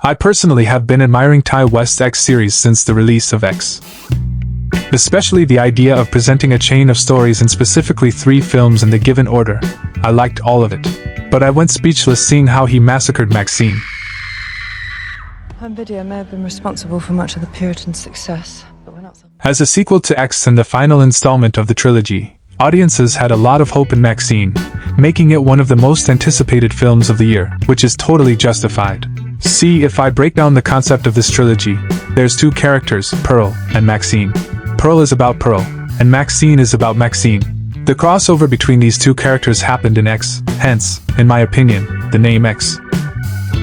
I personally have been admiring Ti West's X series since the release of X. Especially the idea of presenting a chain of stories in specifically 3 films in the given order. I liked all of it. But I went speechless seeing how he massacred Maxine. Home Video may have been responsible for much of the Puritan success, but we're not so... As a sequel to X and the final installment of the trilogy, audiences had a lot of hope in Maxine, making it one of the most anticipated films of the year, which is totally justified. See, if I break down the concept of this trilogy, there's 2 characters, Pearl and Maxine. Pearl is about Pearl, and Maxine is about Maxine. The crossover between these 2 characters happened in X, hence, in my opinion, the name X.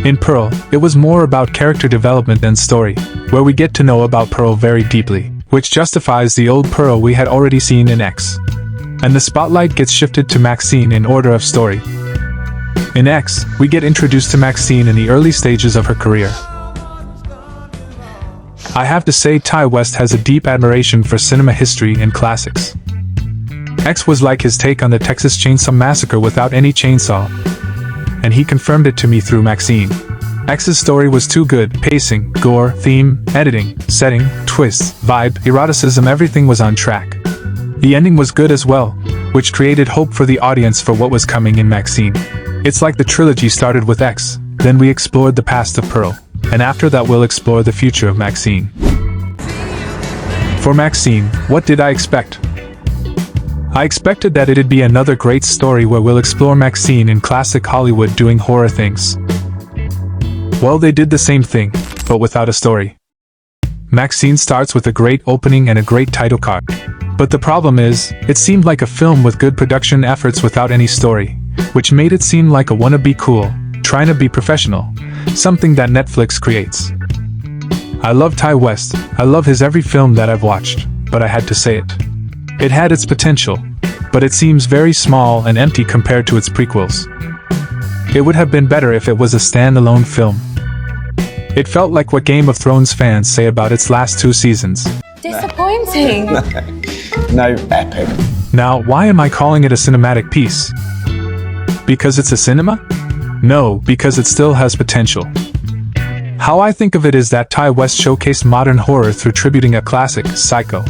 In Pearl, it was more about character development and story, where we get to know about Pearl very deeply, which justifies the old Pearl we had already seen in X. And the spotlight gets shifted to Maxine in order of story. In X, we get introduced to Maxine in the early stages of her career. I have to say Ti West has a deep admiration for cinema history and classics. X was like his take on the Texas Chainsaw Massacre without any chainsaw, and he confirmed it to me through Maxine. X's story was too good, pacing, gore, theme, editing, setting, twists, vibe, eroticism, everything was on track. The ending was good as well, which created hope for the audience for what was coming in Maxine. It's like the trilogy started with X, then we explored the past of Pearl, and after that we'll explore the future of Maxine. For Maxine, what did I expect? I expected that it'd be another great story where we'll explore Maxine in classic Hollywood doing horror things. Well, they did the same thing, but without a story. Maxine starts with a great opening and a great title card. But the problem is, it seemed like a film with good production efforts without any story, which made it seem like a wannabe cool, trying to be professional, something that Netflix creates. I love Ti West, I love his every film that I've watched, but I had to say it. It had its potential, but it seems very small and empty compared to its prequels. It would have been better if it was a standalone film. It felt like what Game of Thrones fans say about its last 2 seasons. Disappointing! No epic. Now, why am I calling it a cinematic piece? Because it's a cinema? No, because it still has potential. How I think of it is that Ti West showcased modern horror through tributing a classic, Psycho.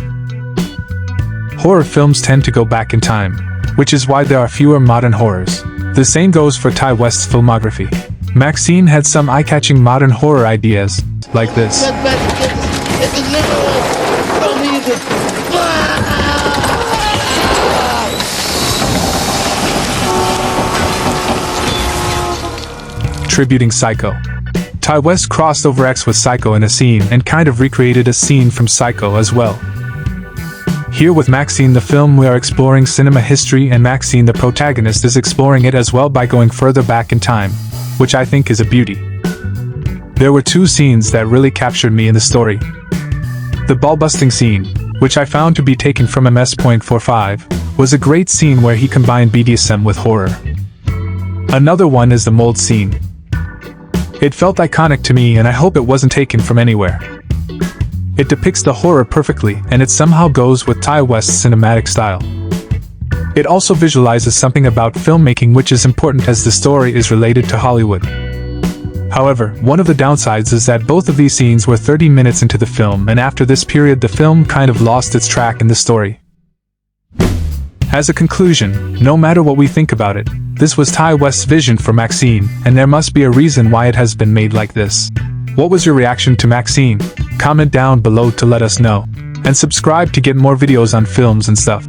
Horror films tend to go back in time, which is why there are fewer modern horrors. The same goes for Ti West's filmography. Maxine had some eye-catching modern horror ideas, like this. Tributing Psycho. Ti West crossed over X with Psycho in a scene and kind of recreated a scene from Psycho as well. Here with Maxine the film we are exploring cinema history, and Maxine the protagonist is exploring it as well by going further back in time, which I think is a beauty. There were 2 scenes that really captured me in the story. The ball-busting scene, which I found to be taken from MS.45, was a great scene where he combined BDSM with horror. Another one is the mold scene. It felt iconic to me, and I hope it wasn't taken from anywhere. It depicts the horror perfectly, and it somehow goes with Ti West's cinematic style. It also visualizes something about filmmaking which is important as the story is related to Hollywood. However, one of the downsides is that both of these scenes were 30 minutes into the film, and after this period the film kind of lost its track in the story. As a conclusion, no matter what we think about it, this was Ti West's vision for Maxine, and there must be a reason why it has been made like this. What was your reaction to Maxine? Comment down below to let us know. And subscribe to get more videos on films and stuff.